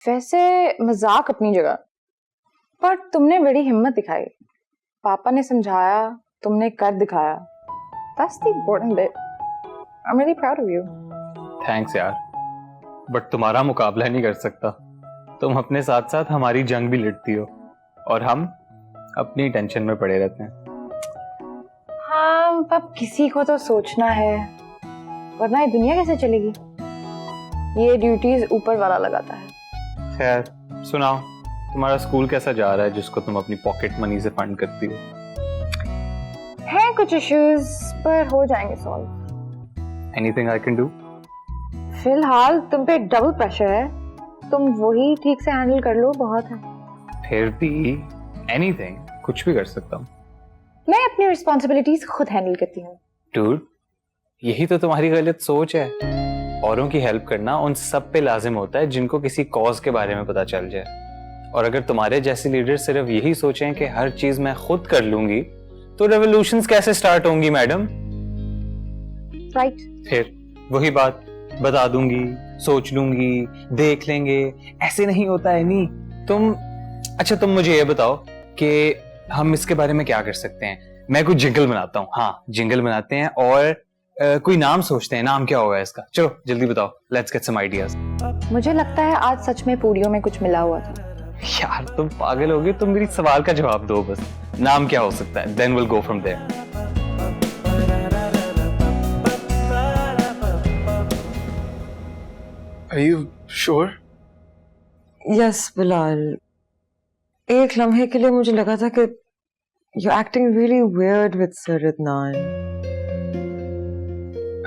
वैसे मजाक अपनी जगह, पर तुमने बड़ी हिम्मत दिखाई। पापा ने समझाया, तुमने कर दिखाया। That's the important bit. I'm really proud of you. Thanks यार, बट तुम्हारा मुकाबला नहीं कर सकता। तुम अपने साथ साथ हमारी जंग भी लड़ती हो और हम अपनी टेंशन में पड़े रहते हैं। हाँ, अब किसी को तो सोचना है, वरना ये दुनिया कैसे चलेगी। ये ड्यूटीज ऊपर वाला लगाता है। खैर सुनाओ, तुम्हारा स्कूल कैसा जा रहा है जिसको तुम अपनी पॉकेट मनी से फंड करती हो? हैं कुछ इश्यूज, पर हो जाएंगे solve. Anything I can do? फिलहाल तुम पे डबल प्रेशर है, तुम वही ठीक से हैंडल कर लो, बहुत है। फिर भी एनीथिंग, कुछ भी कर सकता हूँ। मैं अपनी रिस्पॉन्सिबिलिटीज खुद हैंडल करती हूँ। डूड, यही तो तुम्हारी गलत सोच है। औरों की हेल्प करना उन सब पे लाजिम होता है जिनको किसी कॉज के बारे में पता चल जाए। और अगर तुम्हारे जैसे लीडर सिर्फ यही सोचें कि हर चीज मैं खुद कर लूंगी, तो रेवोल्यूशंस कैसे स्टार्ट होंगी मैडम? राइट। फिर वही बात, बता दूंगी, सोच लूंगी, देख लेंगे, ऐसे नहीं होता है। नहीं तुम तुम मुझे ये बताओ कि हम इसके बारे में क्या कर सकते हैं। मैं कुछ जिंगल बनाता हूँ। हाँ, जिंगल बनाते हैं और कोई नाम सोचते हैं। नाम क्या होगा इसका? चलो जल्दी बताओ, लेट्स गेट सम आइडियाज। मुझे लगता है आज सच में पूरियों में कुछ मिला हुआ था। यार तुम पागल हो गए, तुम मेरी सवाल का जवाब दो बस। नाम क्या हो सकता है? Then will go from there. Are you sure? Yes, Bilal. एक लम्हे के लिए मुझे लगा था कि you're acting really weird with Sir Adnan.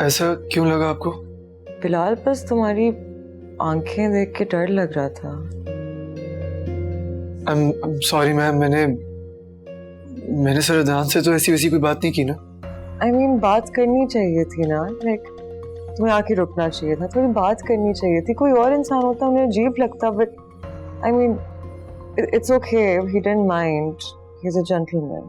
ऐसा क्यों लगा आपको? बिलाल, बस तुम्हारी आंखें देख के डर लग रहा था। I'm sorry मैम, मैंने सर अदनान से तो ऐसी वैसी कोई बात नहीं की ना। I mean, बात करनी चाहिए थी ना। Like, तुम्हें आके रुकना चाहिए था, थोड़ी बात करनी चाहिए थी। कोई और इंसान होता उन्हें अजीब लगता, but I mean, it's okay. He didn't mind. He's a gentleman.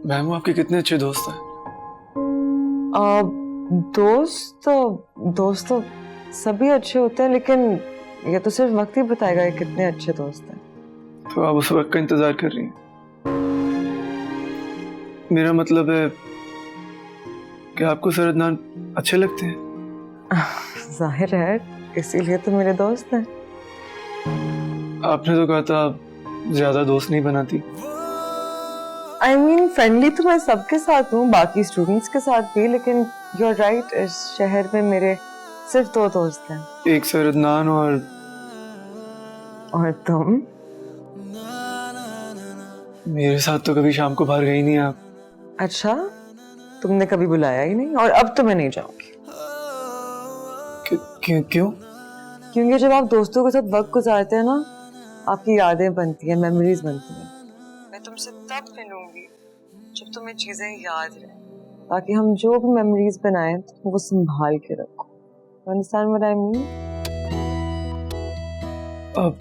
Ma'am, वो आपके कितने अच्छे दोस्त हैं। दोस्त तो सभी अच्छे होते हैं, लेकिन ये तो सिर्फ वक्त ही बताएगा कि कितने अच्छे दोस्त हैं। तो आप उस वक्त का इंतजार कर रही हैं? मेरा मतलब है कि आपको सर अदनान अच्छे लगते हैं। जाहिर है, इसीलिए तो मेरे दोस्त हैं। आपने तो कहा था आप ज्यादा दोस्त नहीं बनाती। I mean, फ्रेंडली तो मैं सबके साथ हूँ, बाकी स्टूडेंट्स के साथ भी, लेकिन you're right, इस शहर में मेरे सिर्फ 2 दोस्त हैं। एक सर अदनान और तुम? मेरे साथ तो कभी शाम को बाहर गई नहीं आप। अच्छा, तुमने कभी बुलाया ही नहीं, और अब तो मैं नहीं जाऊंगी। क्यों? क्योंकि जब आप दोस्तों के साथ वक्त गुजारते हैं ना, आपकी यादें बनती हैं, मेमोरीज बनती हैं। मैं तुमसे तब मिलूंगी जब तुम्हें चीजें याद रहें, ताकि हम जो भी मेमोरीज बनाएं तो वो संभाल के रखो। Understand what I mean? अब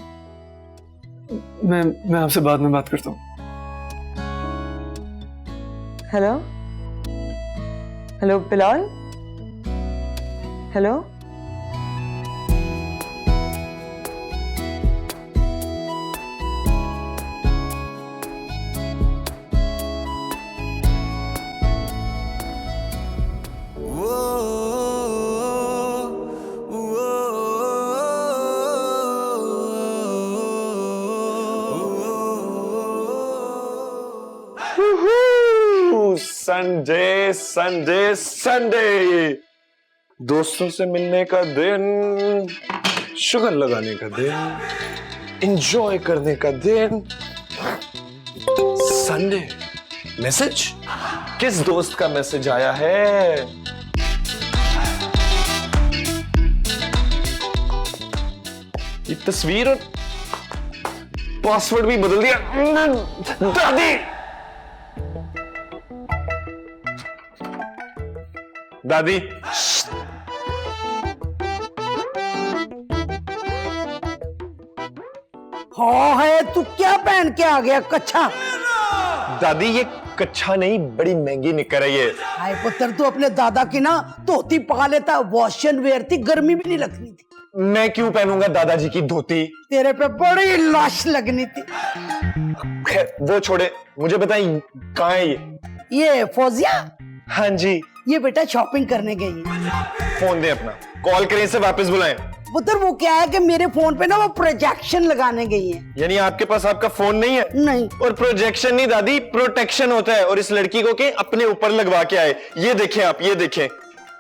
मैं आपसे बाद में बात करता हूँ। Hello Bilal? Hello? Sunday Sunday Sunday, दोस्तों से मिलने का दिन, शुगर लगाने का दिन, एंजॉय करने का दिन। संडे। मैसेज? किस दोस्त का मैसेज आया है? ये तस्वीर और पासवर्ड भी बदल दिया। दादी दादी हाँ है, तू क्या पहन के आ गया? कच्छा? दादी, ये कच्छा नहीं, बड़ी महंगी निकर है ये। हाय पुत्र, तू अपने दादा की ना धोती पका लेता, वॉशन वेयर थी, गर्मी भी नहीं लगनी थी। मैं क्यों पहनूंगा दादाजी की धोती? तेरे पे बड़ी लाश लगनी थी। खैर वो छोड़े, मुझे बताइए कहाँ है ये फौजिया? हाँ जी। ये बेटा शॉपिंग करने गई है। फोन दे अपना, कॉल करें, इसे वापस बुलाएं। पुत्र वो क्या है कि मेरे फोन पे ना वो प्रोजेक्शन लगाने गई है। यानी आपके पास आपका फोन नहीं है? नहीं। और प्रोजेक्शन नहीं दादी, प्रोटेक्शन होता है। और इस लड़की को के अपने ऊपर लगवा के आए। ये देखें आप, ये देखें,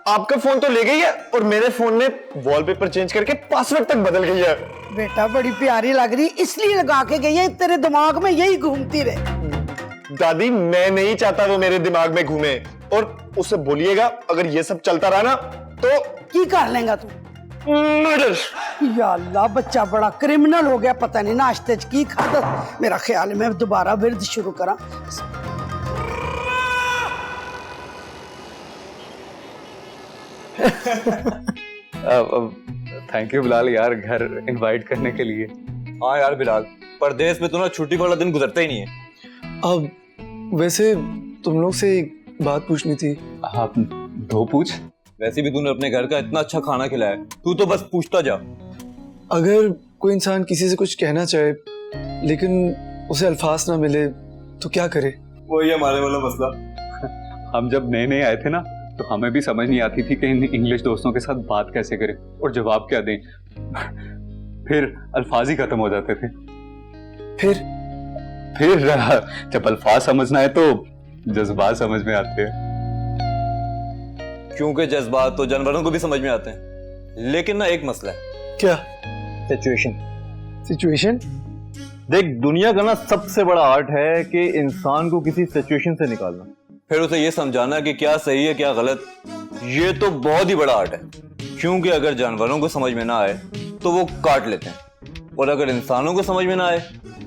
आपका फोन तो ले गई है और मेरे फोन में वॉलपेपर चेंज करके पासवर्ड तक बदल गई है। बेटा बड़ी प्यारी लग रही, इसलिए लगा के गई है, तेरे दिमाग में यही घूमती रहे। दादी मैं नहीं चाहता वो मेरे दिमाग में घूमे। और उसे बोलिएगा अगर ये सब चलता रहा ना तो की कर लेगा तू? मर्डर। या अल्लाह, बच्चा बड़ा क्रिमिनल हो गया, पता नहीं नाश्ते च की खाता। मेरा ख्याल है मैं दोबारा विरद शुरू करा। थैंक यू बिलाल यार, घर इनवाइट करने के लिए। हाँ यार बिलाल, परदेश में तो ना छुट्टी वाला दिन गुजरता ही नहीं है। अब वैसे तुम लोग से एक बात पूछनी थी। आप दो पूछ। वैसे भी तूने अपने घर का इतना अच्छा खाना खिलाया, तू तो बस पूछता जा। अगर कोई इंसान किसी से कुछ कहना चाहे लेकिन उसे अल्फाज ना मिले तो क्या करे? वही हमारे वाला मसला। हम जब नए नए आए थे ना तो हमें भी समझ नहीं आती थी कि इन इंग्लिश दोस्तों के साथ बात कैसे करें और जवाब क्या दें। फिर अल्फाज ही खत्म हो जाते थे। फिर जब अल्फाज समझना है तो जज्बात समझ में आते हैं। क्योंकि जज्बात तो जानवरों को भी समझ में आते हैं, लेकिन ना एक मसला है। क्या सिचुएशन? देख, दुनिया का ना सबसे बड़ा आर्ट है कि इंसान को किसी सिचुएशन से निकालना, फिर उसे ये समझाना कि क्या सही है क्या गलत। ये तो बहुत ही बड़ा आर्ट है, क्योंकि अगर जानवरों को समझ में ना आए तो वो काट लेते हैं, और अगर इंसानों को समझ में ना आए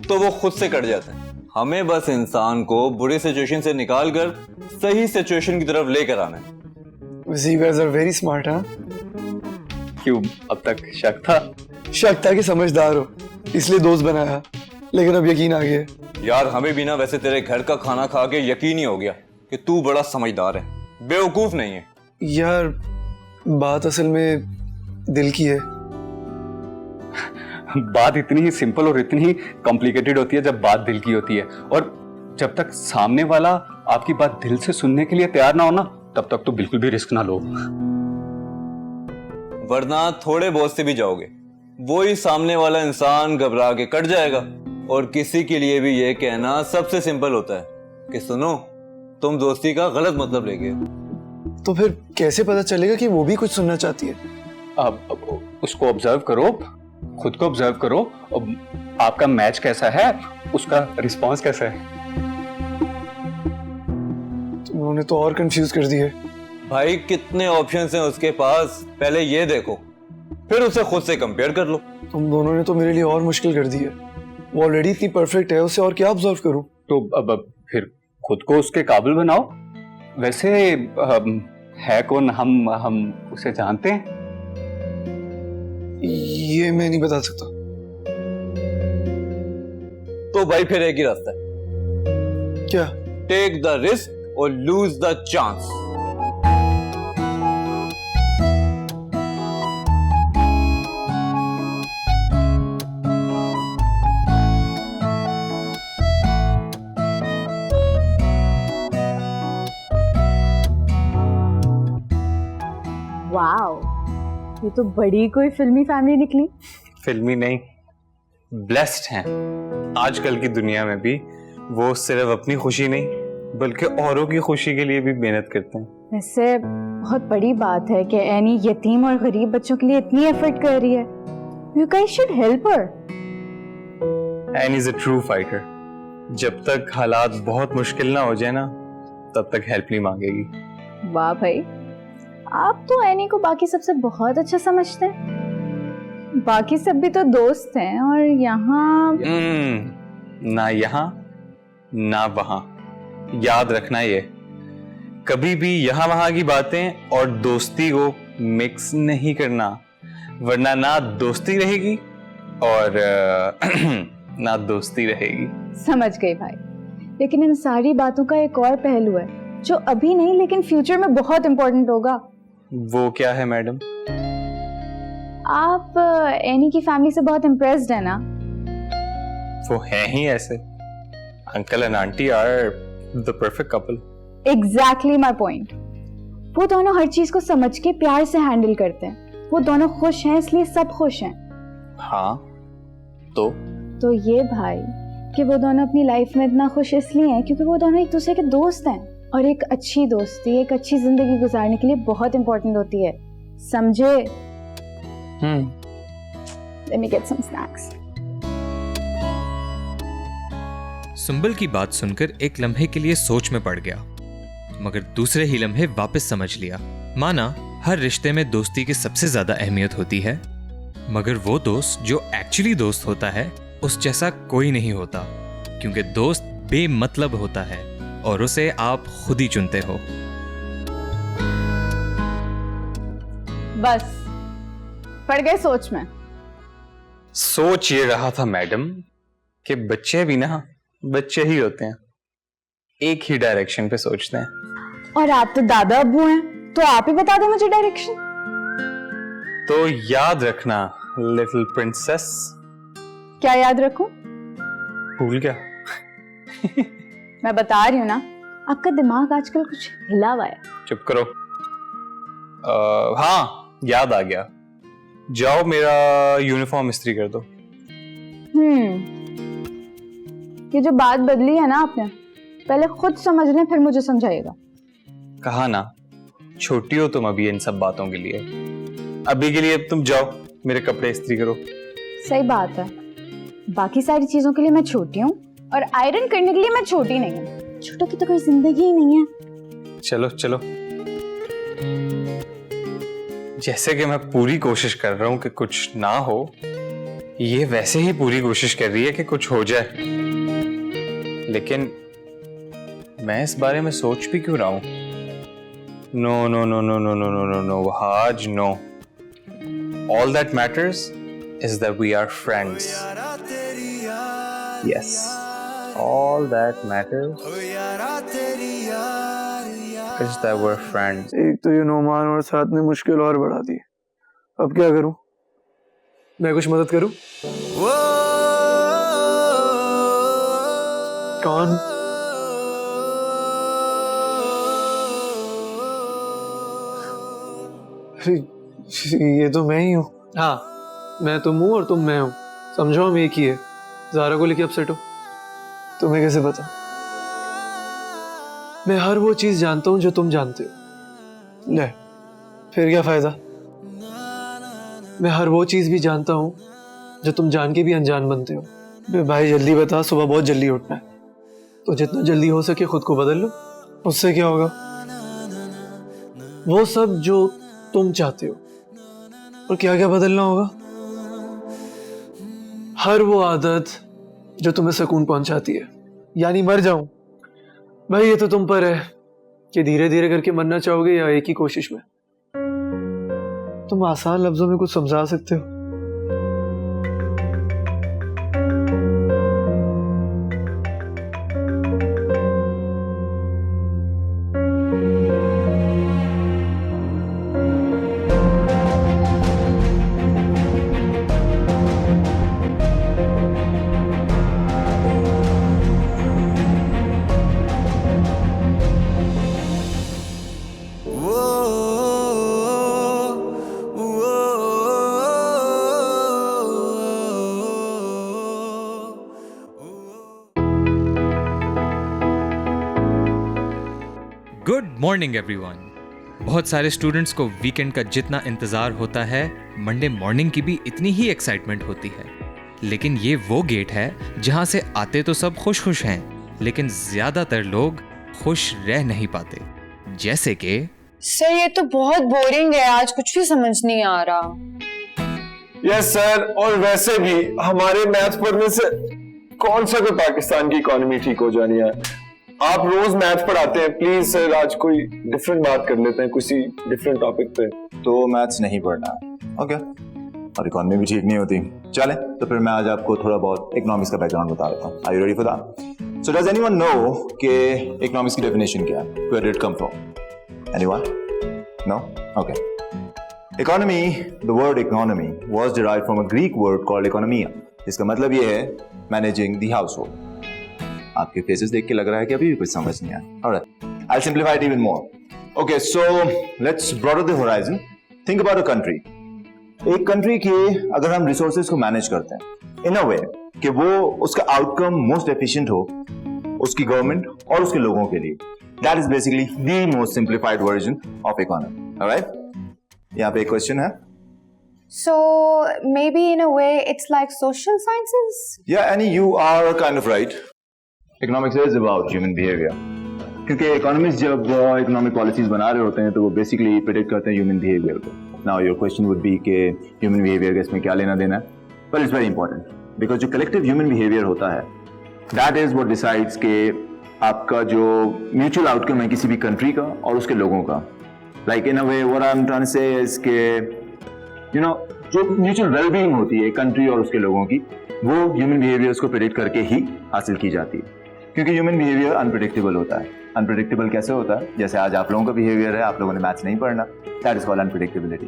तो वो खुद से कट जाते हैं। हमें बस इंसान को बुरी सिचुएशन से निकालकर सही सिचुएशन की तरफ लेकर आना है। वैसे you guys are very smart, हाँ? क्यों, अब तक शक था? शक था कि समझदार हो इसलिए दोस्त बनाया, लेकिन अब यकीन आ गया। यार हमें भी ना वैसे तेरे घर का खाना खा के यकीन ही हो गया कि तू बड़ा समझदार है, बेवकूफ नहीं है। यार बात असल में दिल की है। बात इतनी ही सिंपल और इतनी ही कॉम्प्लिकेटेड होती है जब बात दिल की होती है, और जब तक सामने वाला आपकी बात दिल से सुनने के लिए तैयार ना हो ना, तब तक तो बिल्कुल भी रिस्क ना लो, वरना थोड़े बहुत से भी जाओगे, वो ही सामने वाला इंसान घबरा के कट जाएगा। और किसी के लिए भी ये कहना सबसे सिंपल होता है कि सुनो, तुम दोस्ती का गलत मतलब ले गए। तो फिर कैसे पता चलेगा कि वो भी कुछ सुनना चाहती है? अब उसको ऑब्जर्व करो, खुद को ऑब्जर्व करो, आपका मैच कैसा है, उसका रिस्पांस कैसा है। उन्होंने तो और कंफ्यूज कर दिया। भाई कितने ऑप्शंस हैं उसके पास, पहले ये देखो, फिर उसे खुद से कंपेयर कर लो। तुम दोनों ने तो मेरे लिए और मुश्किल कर दी है। वो ऑलरेडी इतनी परफेक्ट है, उसे और क्या ऑब्जर्व करूं? तो अब फिर खुद को उसके काबिल बनाओ। वैसे है कौन, हम उसे जानते हैं? ये मैं नहीं बता सकता। तो भाई फिर एक ही रास्ता है, क्या? टेक द रिस्क और लूज द चांस। वाओ, ये तो बड़ी कोई फिल्मी फैमिली निकली। फिल्मी नहीं, ब्लेस्ड हैं। आजकल की दुनिया में भी वो सिर्फ अपनी खुशी नहीं बल्कि औरों की खुशी के लिए भी मेहनत करते हैं। वैसे बहुत बड़ी बात है कि एनी यतीम और गरीब बच्चों के लिए इतनी एफर्ट कर रही है। You guys should help her. Any is a true fighter. जब तक हालात बहुत मुश्किल ना हो जाए ना, तब तक हेल्प नहीं मांगेगी। वाह भाई, आप तो एनी को बाकी सबसे बहुत अच्छा समझते हैं। बाकी सब भी तो दोस्त हैं, और यहाँ ना यहाँ ना वहां। याद रखना, ये कभी भी यहाँ वहां की बातें और दोस्ती को मिक्स नहीं करना, वरना ना दोस्ती रहेगी और ना दोस्ती रहेगी। समझ गई भाई, लेकिन इन सारी बातों का एक और पहलू है जो अभी नहीं लेकिन फ्यूचर में बहुत इंपॉर्टेंट होगा। वो क्या है मैडम? आप एनी की फैमिली से बहुत इम्प्रेस्ड है ना? वो हैं ही ऐसे। Uncle and aunty are the perfect couple. Exactly my point. वो दोनों हर चीज को समझ के प्यार से हैंडल करते हैं। वो दोनों खुश हैं इसलिए सब खुश हैं। हाँ तो ये भाई कि वो दोनों अपनी लाइफ में इतना खुश इसलिए हैं क्योंकि वो दोनों एक दूसरे के दोस्त हैं, और एक अच्छी दोस्ती एक अच्छी जिंदगी गुजारने के लिए बहुत इंपॉर्टेंट होती है, समझे? Let me get some snacks. Sumbal की बात सुनकर एक लम्हे के लिए सोच में पड़ गया, मगर दूसरे ही लम्हे वापस समझ लिया। माना हर रिश्ते में दोस्ती की सबसे ज्यादा अहमियत होती है, मगर वो दोस्त जो एक्चुअली दोस्त होता है उस जैसा कोई नहीं होता, क्योंकि दोस्त बेमतलब होता है और उसे आप खुद ही चुनते हो। बस पड़ गए सोच में। सोच ये रहा था मैडम कि बच्चे भी ना बच्चे ही होते हैं, एक ही डायरेक्शन पे सोचते हैं। और आप तो दादा अब्बू हैं, तो आप ही बता दो मुझे डायरेक्शन। तो याद रखना लिटिल प्रिंसेस। क्या याद रखूं? भूल गया? मैं बता रही हूँ ना, आपका दिमाग आजकल कुछ हिला हुआ है। चुप करो। हाँ याद आ गया, जाओ मेरा यूनिफॉर्म इस्त्री कर दो। ये जो बात बदली है ना आपने, पहले खुद समझ लें फिर मुझे समझाइएगा। कहा ना छोटी हो तुम अभी इन सब बातों के लिए। अभी के लिए अब तुम जाओ मेरे कपड़े इस्त्री करो। सही बात है, बाकी सारी चीजों के लिए मैं छोटी हूँ और आयरन करने के लिए मैं छोटी नहीं हूँ। छोटों की तो कोई जिंदगी ही नहीं है। चलो चलो, जैसे कि मैं पूरी कोशिश कर रहा हूं कि कुछ ना हो, ये वैसे ही पूरी कोशिश कर रही है कि कुछ हो जाए। लेकिन मैं इस बारे में सोच भी क्यों रहा हूं? No no no no no no no no no has no. All that matters is that we are friends. Yes. All that matters is that we're friends. एक तो ये नोमान और साथ ने मुश्किल और बढ़ा दी। अब क्या करूं? मैं कुछ मदद करूं? कौन? ये तो मैं ही हूँ। हाँ मैं तुम हूँ और तुम मैं हूँ, समझो हम एक ही है। ज़ारा को लेके अपसेट हो? तुम्हें कैसे पता? मैं हर वो चीज जानता हूँ जो तुम जानते हो। ले फिर क्या फायदा? मैं हर वो चीज भी जानता हूँ जो तुम जान के भी अनजान बनते हो। बे भाई जल्दी बता, सुबह बहुत जल्दी उठना है, तो जितना जल्दी हो सके खुद को बदल लो। उससे क्या होगा? वो सब जो तुम चाहते हो। और क्या क्या बदलना होगा? हर वो आदत जो तुम्हें सुकून पहुंचाती है, यानी मर जाऊं। भाई ये तो तुम पर है कि धीरे धीरे करके मरना चाहोगे या एक ही कोशिश में। तुम आसान लफ्जों में कुछ समझा सकते हो? Good morning everyone. बहुत सारे स्टूडेंट्स को वीकेंड का जितना इंतजार होता है, मंडे मॉर्निंग की भी इतनी ही एक्साइटमेंट होती है। लेकिन ये वो गेट है जहां से आते तो सब खुश खुश हैं, लेकिन ज्यादातर लोग खुश रह नहीं पाते। जैसे कि सर ये तो बहुत बोरिंग है, आज कुछ भी समझ नहीं आ रहा। यस सर, और वैसे भी हमारे मैथ पढ़ने से कौन सा कोई पाकिस्तान की इकोनॉमी ठीक हो जानी है। आप रोज मैथ पढ़ाते हैं, प्लीज सर आज कोई डिफरेंट बात कर लेते हैं, किसी डिफरेंट टॉपिक पे। तो मैथ्स नहीं पढ़ना है, ओके। और इकोनॉमी भी ठीक नहीं होती। चले तो फिर मैं आज आपको थोड़ा बहुत इकोनॉमिक्स का बैकग्राउंड बता देता हूँ। Are you ready for that? So does anyone know कि economics की definition क्या है? Where did it come from? Anyone? No? Okay. Economy, the word economy was derived from a Greek word called economia. इसका मतलब ये है managing the household. आपके faces देख के लग रहा है कि अभी भी कुछ समझ नहीं आया. Alright, I'll simplify it even more. Okay, so let's broaden the horizon. Think about a country. एक कंट्री के अगर हम रिसोर्सेज को मैनेज करते हैं इन अ वे कि वो उसका आउटकम मोस्ट एफिशिएंट हो उसकी गवर्नमेंट और उसके लोगों के लिए, that is basically the most simplified version of economy. Alright, यहाँ पे एक क्वेश्चन है. So maybe in a way it's like social sciences? Yeah, Annie, you are kind of right. Economics is about human behavior. क्योंकि economist जब economic policies बना रहे होते हैं तो वो बेसिकली प्रेडिक्ट करते हैं ह्यूमन बिहेवियर को. Now your question would be कि ह्यूमन बिहेवियर का इसमें क्या लेना देना है. Well, it's very important because जो कलेक्टिव ह्यूमन बिहेवियर होता है दैट इज व्हाट डिसाइड्स कि आपका जो म्यूचुअल आउटकम है किसी भी कंट्री का और उसके लोगों का. Like in a way what I am trying to say is के यू नो जो म्यूचुअल वेलबीइंग होती है कंट्री और उसके लोगों की वो ह्यूमन बिहेवियर्स को प्रेडिक्ट करके ही हासिल की जाती है. क्योंकि ह्यूमन बिहेवियर अनप्रेडिक्टेबल होता है. अनप्रेडिक्टेबल कैसे होता है? जैसे आज आप लोगों का बिहेवियर है, आप लोगों ने मैथ्स नहीं पढ़ना, दैट इज कॉल्ड अनप्रेडिक्टेबिलिटी.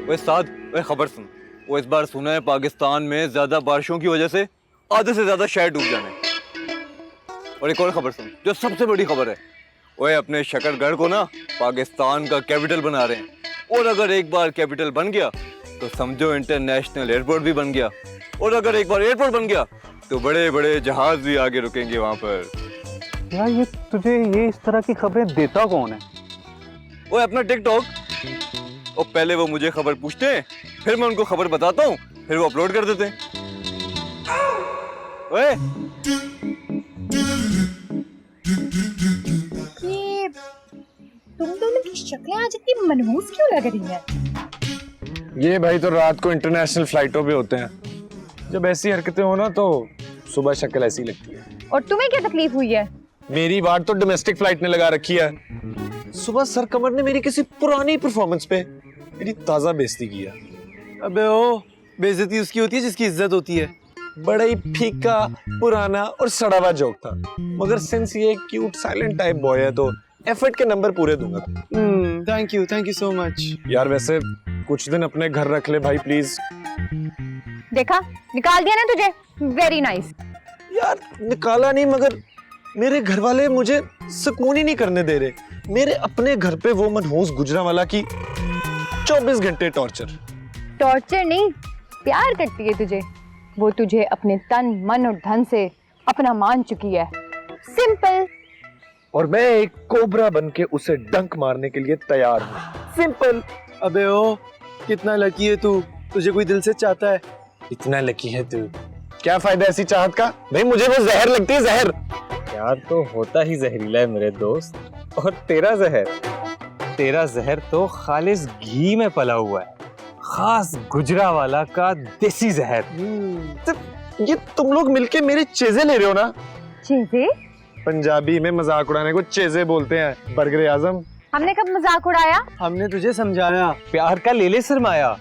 वो साथ वो खबर सुन, वो इस बार सुना है पाकिस्तान में ज्यादा बारिशों की वजह से आधे से ज्यादा शहर डूब जाने. और एक और खबर सुन जो सबसे बड़ी खबर है, वो अपने शकरगढ़ को ना पाकिस्तान का कैपिटल बना रहे हैं. और अगर एक बार कैपिटल बन गया तो समझो इंटरनेशनल एयरपोर्ट भी बन गया. और अगर एक बार एयरपोर्ट बन गया तो बड़े बड़े जहाज भी आगे रुकेंगे वहां पर. यार ये तुझे ये इस तरह की खबरें देता कौन है? वो अपना टिकटॉक. और पहले वो मुझे खबर पूछते हैं, फिर मैं उनको खबर बताता हूँ, फिर वो अपलोड कर देते हैं. ओए ये तुम दोनों की शक्लें आज इतनी मनहूस क्यों लग रही हैं? ये भाई तो रात को इंटरनेशनल फ्लाइटों पे होते हैं. जब ऐसी हरकतें हो ना तो सुबह शक्ल ऐसी लगती है. और तुम्हें क्या तकलीफ हुई है? मेरी बात तो डोमेस्टिक फ्लाइट ने लगा रखी है. सुबह सर कमर ने मेरी किसी पुरानी परफॉर्मेंस पे मेरी ताजा बेइज्जती की है. अबे ओ, बेइज्जती उसकी होती है जिसकी इज्जत होती है. बड़ा ही फीका, पुराना और सड़ा हुआ जोक था, मगर सिंस ये क्यूट साइलेंट टाइप बॉय है तो एफर्ट के नंबर पूरे दूंगा. Thank you so much. यार वैसे कुछ दिन अपने घर रख ले भाई प्लीज. देखा, निकाल दिया ना तुझे. Very nice. यार निकाला नहीं, मगर मेरे घर वाले मुझे सुकून ही नहीं करने दे रहे. मेरे अपने घर पे वो मनहूस गुजरांवाला की 24 घंटे टॉर्चर. टॉर्चर नहीं, प्यार करती है तुझे. वो तुझे अपने तन मन और धन से अपना मान चुकी है. सिंपल. और मैं एक कोबरा बनके उसे डंक मारने के लिए तैयार हूँ. सिंपल. अबे ओ, कितना लकी है तू, तुझे कोई दिल से चाहता है. इतना लकी है तू. क्या फायदा ऐसी चाहत का? भाई मुझे वो जहर लगती है, जहर. यार तो होता ही जहरीला है मेरे दोस्त. और तेरा जहर तो खालिस घी में पला हुआ है, खास गुजरांवाला का देसी जहर. तो ये तुम लोग मिलके मेरे चेज़े ले रहे हो ना. चीजें? पंजाबी में मजाक उड़ाने को चेज़े बोलते हैं. बरगरे आजम. हमने कब मजाक उड़ाया? हमने तुझे समझाया. प्यार का ले ले सरमाया.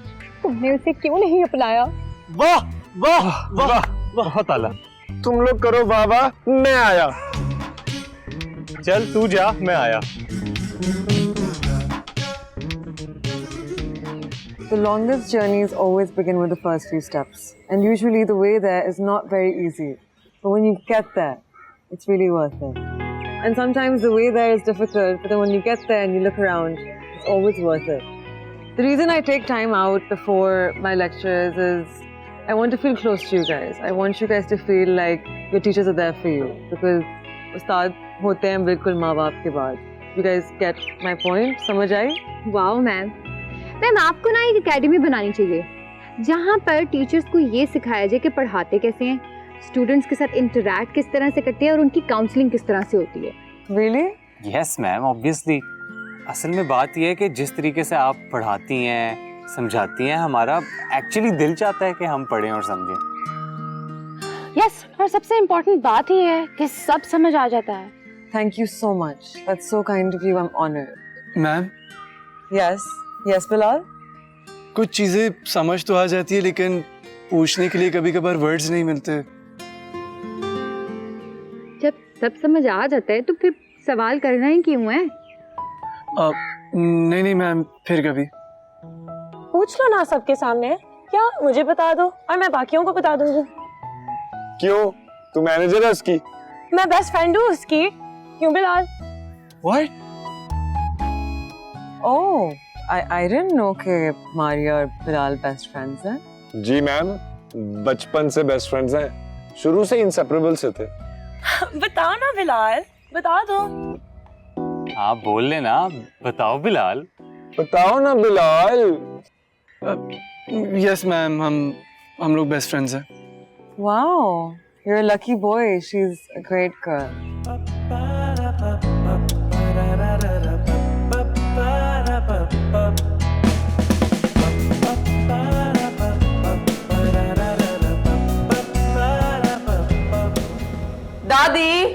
तुमने उसे क्यों नहीं अपनाया? वाह वाह वाह, बहुत आला. तुम लोग करो वाह वाह, मैं आया. चल तू जा, मैं आया. The longest journeys always begin with the first few steps, and usually the way there is not very easy. But when you get there, it's really worth it. And sometimes the way there is difficult, but then when you get there and you look around, it's always worth it. The reason I take time out before my lectures is I want to feel close to you guys. I want you guys to feel like your teachers are there for you, because ustad hote hain bilkul maa baap ke baad. You guys get my point? समझ आई? Wow ma'am. Ma'am आपको ना एक academy बनानी चाहिए जहाँ पर teachers को ये सिखाया जाए कि पढ़ाते कैसे हैं, स्टूडेंट्स के साथ इंटरैक्ट किस तरह से करते हैं और उनकी काउंसलिंग किस तरह से होती है. Really? Yes ma'am, obviously. असल में बात यह है कि जिस तरीके से आप पढ़ाती हैं, समझाती हैं, हमारा एक्चुअली दिल चाहता है कि हम पढ़ें और समझें. यस, और सबसे इम्पोर्टेंट बात ही है कि सब समझ आ जाता है. Thank you so much. That's so kind of you. I'm honored. Ma'am, Yes. Yes, Bilal? कुछ चीजें समझ तो आ जाती है, लेकिन पूछने के लिए कभी कभार वर्ड्स नहीं मिलते। जब सब समझ आ जाता है तो फिर सवाल करना ही क्यों है? नहीं मैम, फिर कभी। पूछ लो ना सबके सामने, क्या मुझे बता दो और मैं बाकियों को बता दूंगी। क्यों, तू मैनेजर है उसकी? मैं बेस्ट फ्रेंड हूँ उसकी। क्यों Bilal? What? Oh, I didn't know कि मारिया और बिलाल बेस्ट फ्रेंड्स हैं। जी मैम, बचपन से बेस्ट फ्रेंड्स हैं, शुरू से इंसेपरेबल से थे। बताओ ना बिलाल, बता दो। हाँ बोल लेना, बताओ बिलाल। बताओ ना बिलाल। यस मैम, हम लोग बेस्ट फ्रेंड्स हैं। Wow, you're a lucky boy. She's a great girl. दादी,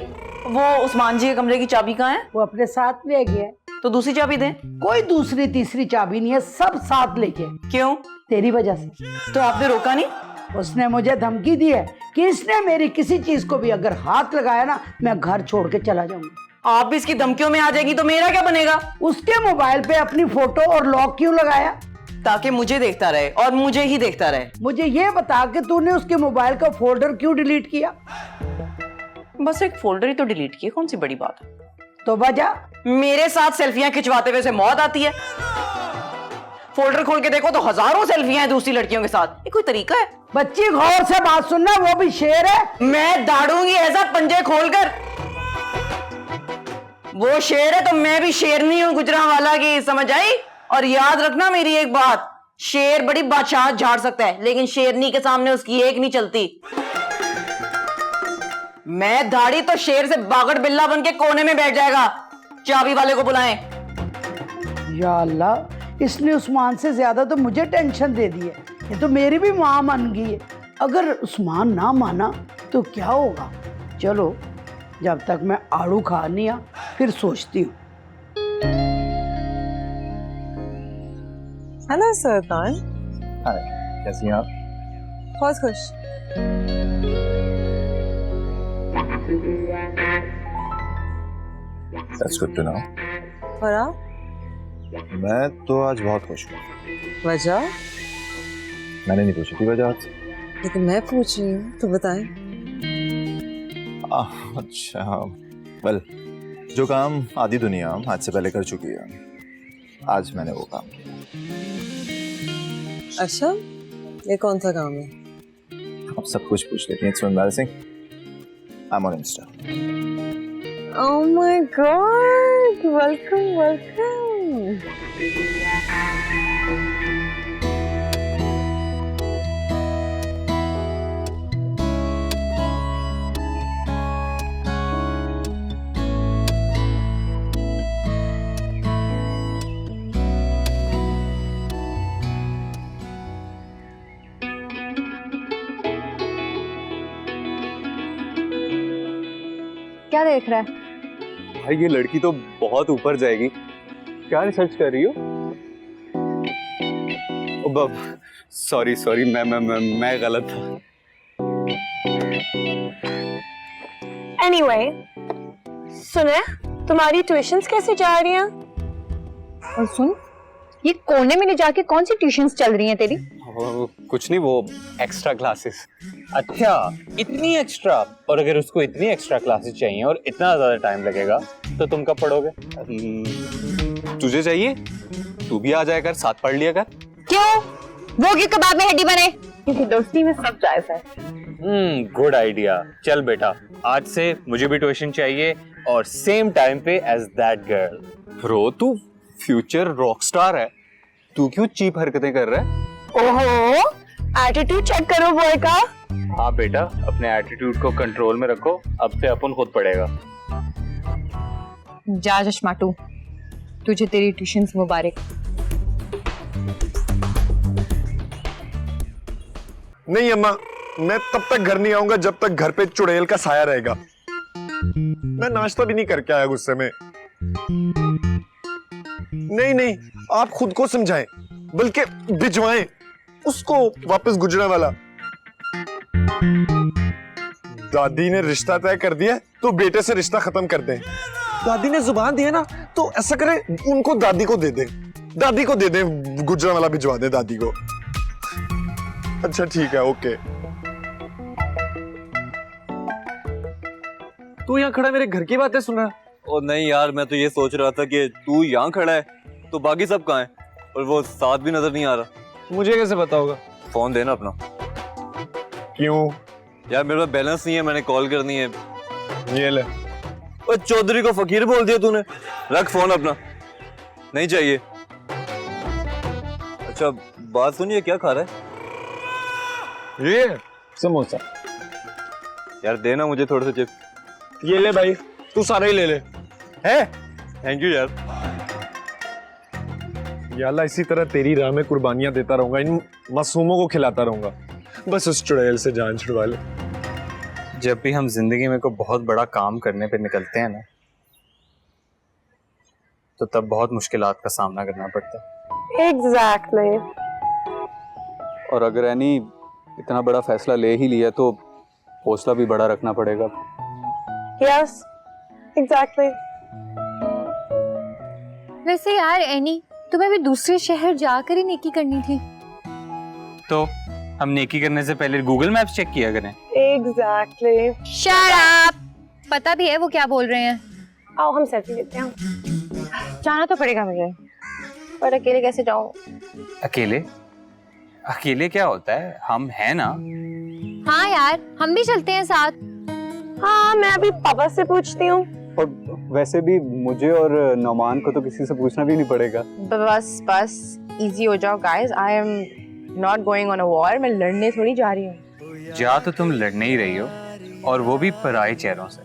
वो उस्मान जी के कमरे की चाबी कहाँ है? वो अपने साथ ले गया। तो दूसरी चाबी दें। कोई दूसरी तीसरी चाबी नहीं है, सब साथ लेके। क्यों? तेरी वजह से। तो आपने रोका नहीं? उसने मुझे धमकी दी है कि इसने मेरी किसी चीज को भी अगर हाथ लगाया ना, मैं घर छोड़ के चला जाऊंगा। आप भी इसकी धमकियों में आ जाएगी तो मेरा क्या बनेगा? उसके मोबाइल पे अपनी फोटो और लॉक क्यों लगाया? ताकि मुझे देखता रहे और मुझे ही देखता रहे। मुझे ये बता कि तूने उसके मोबाइल का फोल्डर क्यों डिलीट किया? बस एक फोल्डर ही तो डिलीट किया, कौन सी बड़ी बात है? तो वजह? मेरे साथ सेल्फियां खिंचवाते हुए से मौत आती है। फोल्डर खोल के देखो तो हजारों सेल्फियां हैं दूसरी लड़कियों के साथ। ये कोई तरीका है? बच्ची गौर से बात सुनना, वो भी शेर है। मैं दाड़ूंगी ऐसा पंजे खोलकर। वो शेर है तो मैं भी शेरनी हूं, गुजरांवाला की, समझ आई? और याद रखना मेरी एक बात, शेर बड़ी बादशाह झाड़ सकता है लेकिन शेरनी के सामने उसकी एक नहीं चलती। मैं दाढ़ी तो शेर से बागड़ बिल्ला बन के कोने में बैठ जाएगा। चाबी वाले को बुलाएं। या अल्लाह, इसने उस्मान से ज्यादा तो मुझे टेंशन दे दी है। ये तो मेरी भी माँ मान गई है। अगर उस्मान ना माना तो क्या होगा? चलो, जब तक मैं आड़ू खा नहीं आ, फिर सोचती हूँ। हेलो सुल्तान। हाय, कैसी हैं आप? बहुत खुश। That's good to know. और आप? मैं तो आज बहुत खुश हूँ। वजह? मैंने नहीं पूछी थी वजह आपसे। लेकिन मैं पूछ रही हूँ, तो बताएं। अच्छा, वेल, जो काम आधी दुनिया आज से पहले कर चुकी है, आज मैंने वो काम किया। अच्छा, ये कौन सा काम है? आप सब कुछ पूछ लेती हैं, it's embarrassing. I am on Insta. Oh my God! Welcome, welcome. क्या देख रहा है? भाई ये लड़की तो बहुत ऊपर जाएगी। क्या रिसर्च कर रही हो? सॉरी मैं गलत था। Anyway, सुने, तुम्हारी ट्यूशंस कैसी जा रही हैं? और सुन, ये कोने में ले जाके कौन सी ट्यूशंस चल रही हैं तेरी? कुछ नहीं, वो एक्स्ट्रा क्लासेस। अच्छा, इतनी एक्स्ट्रा? और अगर उसको इतनी एक्स्ट्रा क्लासेस चाहिए और इतना ज्यादा टाइम लगेगा तो तुम कब पढ़ोगे? तुझे चाहिए? तू भी आ जाया कर, साथ पढ़ लिया कर। क्यों? वो की कबाब में हड्डी बने? क्योंकि दोस्ती में सब जायज है। Good idea. चल बेटा, आज से मुझे भी ट्यूशन चाहिए और सेम टाइम पे एज दैट गर्ल। ब्रो, तू फ्यूचर रॉकस्टार है, तू क्यों चीप हरकतें कर रहा है? ओहो, एटीट्यूड चेक करो बॉय का। हाँ बेटा, अपने एटीट्यूड को कंट्रोल में रखो, अब से अपन खुद पढ़ेगा। जा चश्माटू, तुझे तेरी ट्यूशंस मुबारक। नहीं अम्मा, मैं तब तक घर नहीं आऊंगा जब तक घर पे चुड़ैल का साया रहेगा। मैं नाश्ता भी नहीं करके आया गुस्से में। नहीं, आप खुद को समझाएं। बल्कि भिजवाएं उसको वापस गुजरांवाला। दादी ने रिश्ता तय कर दिया तो बेटे से रिश्ता खत्म कर दें। दादी ने जुबान दी है ना, तो ऐसा करें उनको दादी को दे दें, दादी को दे दें, गुजरांवाला भिजवा दें दादी को। अच्छा ठीक है, ओके। तू यहाँ खड़ा मेरे घर की बातें सुन रहा है? और नहीं यार, मैं तो ये सोच रहा था कि तू यहाँ खड़ा है तो बाकी सब कहाँ है, और वो साथ भी नजर नहीं आ रहा। मुझे कैसे पता होगा? फोन देना अपना। क्यों यार मेरे पास बैलेंस नहीं है, मैंने कॉल करनी है। ये ले। और चौधरी को फकीर बोल दिया तूने। रख फोन अपना, नहीं चाहिए। अच्छा बात सुनिए, क्या खा रहा है? ये समोसा। यार देना मुझे थोड़े से चिप्स। ये ले भाई, तू सारा ही ले ले। है? थैंक यू यार। या अल्लाह, इसी तरह तेरी राह में कुर्बानियां देता रहूंगा, इन मासूमों को खिलाता रहूंगा। बस उस चुड़ैल से जान छुड़वा ले। जब भी हम जिंदगी में कोई बहुत बड़ा काम करने पे निकलते हैं ना, तो तब बहुत मुश्किलात का सामना करना पड़ता है। एग्जैक्टली। और अगर एनी इतना बड़ा फैसला ले ही लिया तो हौसला भी बड़ा रखना पड़ेगा। Yes exactly. वैसे यार एनी, तुम्हें भी दूसरे शहर जाकर ही नेकी करनी थी। तो हम नेकी करने से पहले गूगल मैप्स चेक किया करें। एग्जैक्टली। Shut up. पता भी है वो क्या बोल रहे हैं। आओ हम सेल्फी लेते हैं। जाना तो पड़ेगा मुझे, पर अकेले कैसे जाऊं? अकेले? अकेले क्या होता है, हम हैं ना। हाँ यार, हम भी चलते हैं साथ। हाँ मैं अभी पापा से पूछती हूँ। और वैसे भी मुझे और नौमान को तो किसी से पूछना भी नहीं पड़ेगा। बस इजी हो जाओ guys, I am not going on a war. मैं लड़ने थोड़ी जा रही हूँ। जा तो तुम लड़ने ही रही हो, और वो भी पराए चेहरों से।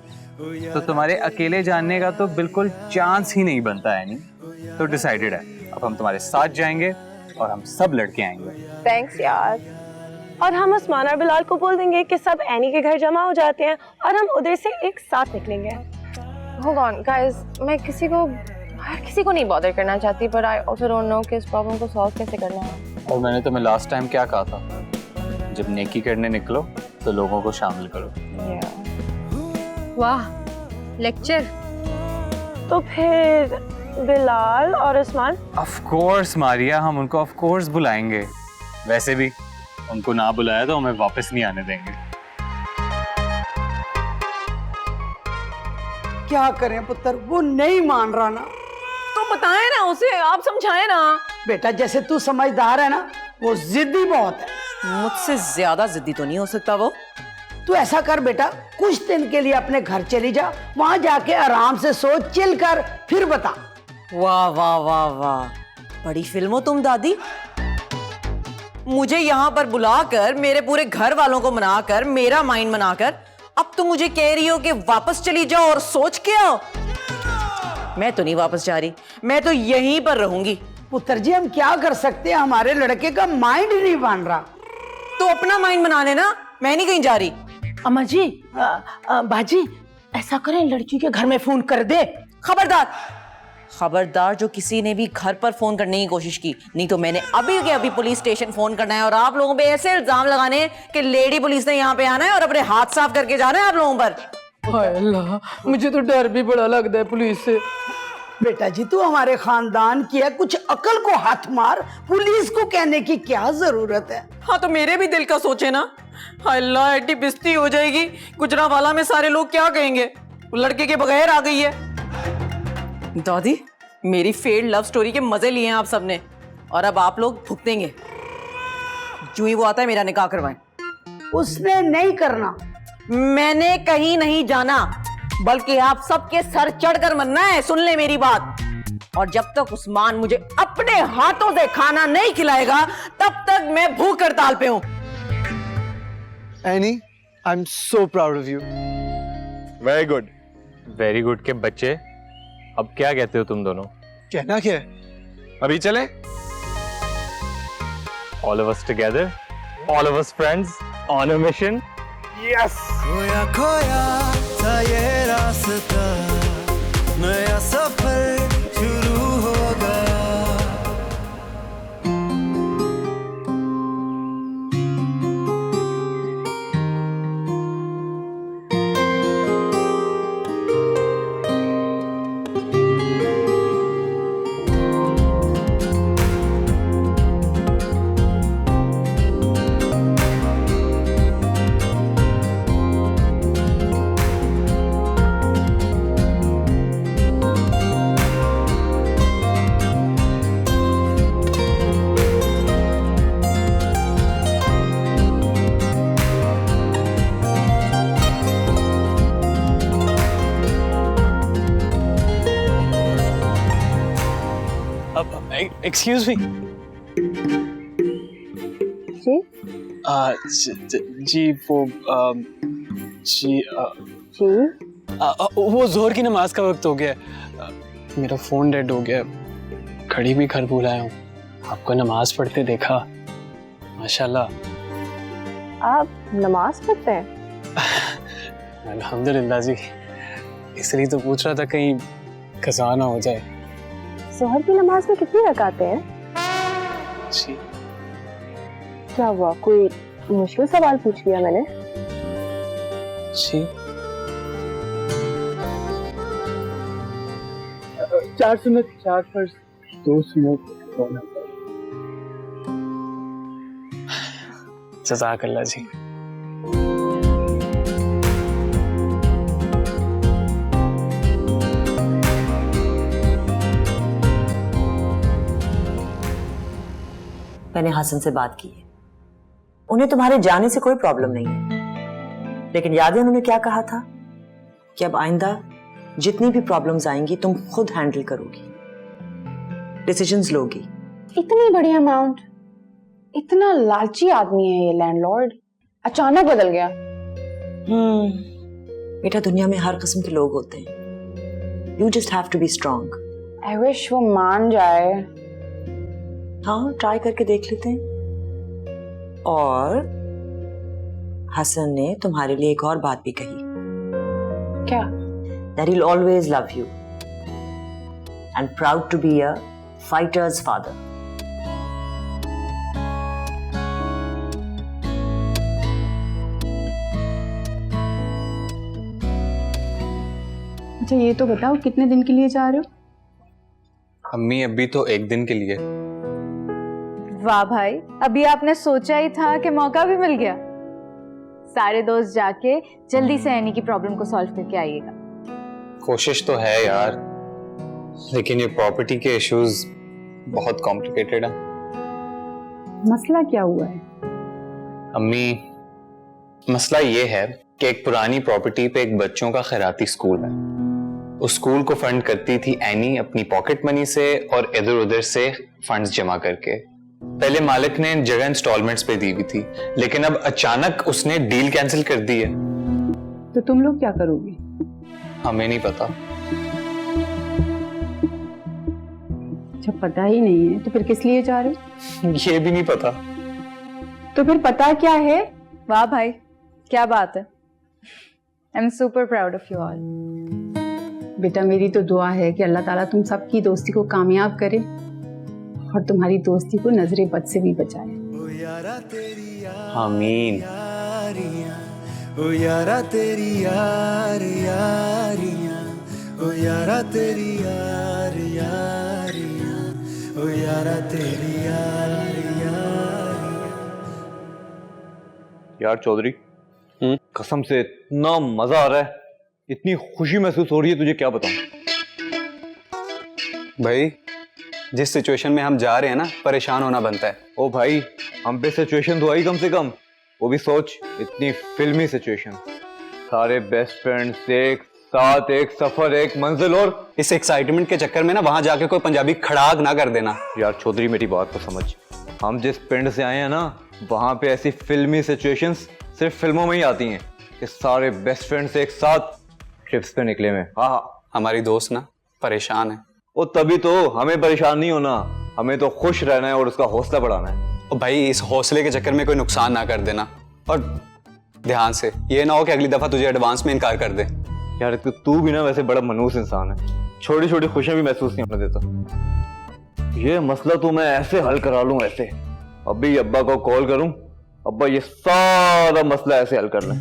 तो तुम्हारे अकेले जानने का तो बिल्कुल चांस ही नहीं बनता है। नहीं तो डिसाइडेड है, अब हम तुम्हारे साथ जाएंगे और हम सब लड़के आएंगे। थैंक्स यार। और हम उस्मान और बिलाल को बोल देंगे कि सब एनी के घर जमा हो जाते हैं और हम उधर से एक साथ निकलेंगे। होल्ड ऑन गाइस, मैं किसी को नहीं बॉदर करना चाहती, पर आई आल्सो डोंट नो कि इस प्रॉब्लम को सॉल्व कैसे करना है। और मैंने तुम्हें लास्ट टाइम क्या कहा था, जब नेकी करने निकलो तो लोगों को शामिल करो। वाह लेक्चर। तो फिर बिलाल और उस्मान? ऑफ कोर्स मारिया, हम उनको ऑफ कोर्स बुलाएंगे। वैसे भी उनको ना बुलाया तो हमें वापस नहीं आने देंगे। क्या करें पुत्र, वो नहीं मान रहा ना। तो बताएं ना उसे, आप समझाएं ना। बेटा जैसे तू समझदार है ना, वो जिद्दी बहुत है। मुझसे ज्यादा जिद्दी तो नहीं हो सकता वो। तू ऐसा कर बेटा, कुछ दिन के लिए अपने घर चली जा, वहां जाके आराम से सोच चिल कर, फिर बता। वाह वाह वाह वाह, बड़ी फिल्म हो तुम दादी। मुझे यहाँ पर बुलाकर, मेरे पूरे घर वालों को मनाकर, मेरा माइंड बनाकर, अब तुम मुझे कह रही हो कि वापस चली जाओ और सोच के आओ। मैं तो नहीं वापस जा रही, मैं तो यहीं पर रहूंगी। पुत्र जी हम क्या कर सकते हैं, हमारे लड़के का माइंड नहीं बन रहा। तो अपना माइंड बना लेना, मैं नहीं कहीं जा रही। अम्मा जी, बाजी ऐसा करें, लड़की के घर में फोन कर दे। खबरदार, खबरदार जो किसी ने भी घर पर फोन करने की कोशिश की, नहीं तो मैंने अभी के अभी पुलिस स्टेशन फोन करना है और आप लोगों पे ऐसे इल्जाम लगाने हैं कि लेडी पुलिस ने यहाँ पे आना है और अपने हाथ साफ करके जाना है आप लोगों पर। हाय अल्लाह, मुझे तो डर भी बड़ा लगता है पुलिस से। बेटा जी तू हमारे खानदान की है, कुछ अकल को हाथ मार, पुलिस को कहने की क्या जरूरत है। हाँ तो मेरे भी दिल का सोचे ना। अल्लाह एडी बेइज्जती हो जाएगी, गुजरांवाला में सारे लोग क्या कहेंगे, वो लड़के के बगैर आ गई है। दादी मेरी फेड लव स्टोरी के मजे लिए हैं आप सबने, और अब आप लोग भुगतेंगे। जो ही वो आता है मेरा निकाह करवाएं। उसने नहीं करना। मैंने कहीं नहीं जाना, बल्कि आप सबके सर चढ़कर मरना है। सुन ले मेरी बात। और जब तक उस्मान मुझे अपने हाथों से खाना नहीं खिलाएगा, तब तक मैं भूख हड़ताल पे हूं। Any, I am so proud of you. Very good. Very good के बच्चे, अब क्या कहते हो तुम दोनों? कहना क्या है? अभी चले? All of us together, all of us friends on a mission. Yes. खोया खोया था ये रास्ता, नया सफर शुरू हो गया। Excuse me. जी जी वो जी जी वो जोहर की नमाज का वक्त हो गया है। मेरा फोन डेड हो गया, घड़ी भी घर भूल आया हूँ। आपको नमाज पढ़ते देखा, माशाल्लाह। आप नमाज पढ़ते हैं? अल्हम्दुलिल्लाह जी, इसलिए तो पूछ रहा था कहीं कज़ा ना हो जाए। जोहर की नमाज में कितनी रकातें हैं? जी क्या हुआ, कोई मुश्किल सवाल पूछ लिया मैंने? जी 4 सुन्नत 4 फर्ज 2 सुन्नत। जज़ाकल्लाह जी। मैंने हसन से बात की है, उन्हें तुम्हारे जाने से कोई प्रॉब्लम नहीं है, लेकिन याद है उन्होंने क्या कहा था कि अब आइंदा जितनी भी प्रॉब्लम्स आएंगी तुम खुद हैंडल करोगी, डिसीजंस लोगी। इतनी बड़ी अमाउंट, इतना लालची आदमी है ये लैंडलॉर्ड, अचानक बदल गया। बेटा दुनिया में हर किस्म के लोग होते हैं, you just have to be strong. I wish वो मान जाए। हाँ ट्राई करके देख लेते हैं। और हसन ने तुम्हारे लिए एक और बात भी कही। क्या? That he'll always love you and proud to be a fighter's father. अच्छा ये तो बताओ कितने दिन के लिए जा रहे हो? अम्मी अभी तो 1 दिन के लिए। वाह भाई, अभी आपने सोचा ही था कि मौका भी मिल गया। सारे दोस्त जाके जल्दी से एनी की प्रॉब्लम को सॉल्व करके आइएगा। कोशिश तो है यार, लेकिन ये प्रॉपर्टी के इश्यूज बहुत कॉम्प्लिकेटेड है। मसला क्या हुआ है? अम्मी मसला ये है कि एक पुरानी प्रॉपर्टी पे एक बच्चों का खैराती स्कूल है। उस स्कूल को फंड करती थी एनी अपनी पॉकेट मनी से और इधर उधर से फंड्स जमा करके। पहले मालिक ने जगह इंस्टॉलमेंट्स पे दी हुई थी, लेकिन अब अचानक उसने डील कैंसिल कर दी है। तो तुम लोग क्या करोगे? हमें नहीं पता। जब पता ही नहीं है तो फिर किस लिए जा रहे हो? ये भी नहीं पता। तो फिर पता क्या है? वाह भाई क्या बात है। I am super proud of you all. बेटा मेरी तो दुआ है कि अल्लाह ताला तुम सबकी दोस्ती को कामयाब करे और तुम्हारी दोस्ती को नजरे बद से भी बचाए। आमीन। ओ यारा तेरी यार यारियां, ओ यारा तेरी यार यारियां, ओ यारा तेरी यार यारियां। यार चौधरी, कसम से इतना मजा आ रहा है, इतनी खुशी महसूस हो रही है, तुझे क्या बताऊं। भाई जिस सिचुएशन में हम जा रहे हैं ना, परेशान होना बनता है। ओ भाई हम पे सिचुएशन तो आई कम से कम, वो भी सोच इतनी फिल्मी सिचुएशन, सारे बेस्ट फ्रेंड्स एक साथ, एक सफर, एक मंजिल, और इस एक्साइटमेंट के चक्कर में ना वहां जाके कोई पंजाबी खड़ाक ना कर देना। यार चौधरी मेरी बात को समझ, हम जिस पिंड से आए हैं ना, वहां पे ऐसी फिल्मी सिचुएशंस सिर्फ फिल्मों में ही आती हैं कि सारे बेस्ट फ्रेंड्स एक साथ ट्रिप्स पे निकले में। हाँ हमारी दोस्त ना परेशान है। वो तभी तो हमें परेशान नहीं होना, हमें तो खुश रहना है और उसका हौसला बढ़ाना है। और भाई इस हौसले के चक्कर में कोई नुकसान ना कर देना, और ध्यान से, ये ना हो कि अगली दफा तुझे एडवांस में इनकार कर दे। यार तू भी ना वैसे बड़ा मनूस इंसान है, छोटी छोटी खुशियां भी महसूस नहीं होने देता। ये मसला तो मैं ऐसे हल करा लूं, ऐसे अभी अब्बा को कॉल करूं, अब्बा ये सारा मसला ऐसे हल कर लें।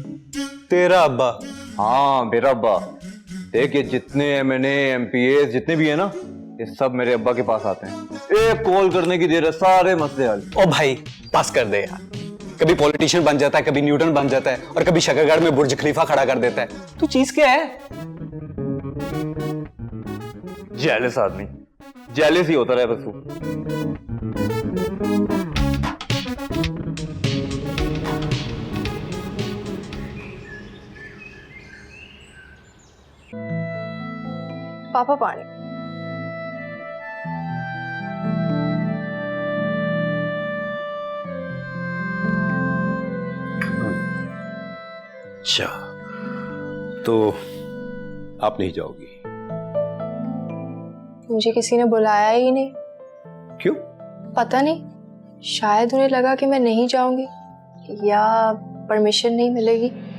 तेरा अब्बा? हाँ मेरा अब्बा। देख ये जितने MNA MPAs जितने भी है ना, ये सब मेरे अब्बा के पास आते हैं, एक कॉल करने की देर है, सारे मसले हल। ओ भाई पास कर दे यार, कभी पॉलिटिशियन बन जाता है, कभी न्यूटन बन जाता है, और कभी शकरगढ़ में बुर्ज खलीफा खड़ा कर देता है। तू चीज क्या है? जेलस आदमी, जेलस ही होता रहे बस वो। पापा पानी। अच्छा, तो आप नहीं जाओगी? मुझे किसी ने बुलाया ही नहीं। क्यों? पता नहीं, शायद उन्हें लगा कि मैं नहीं जाऊंगी या परमिशन नहीं मिलेगी।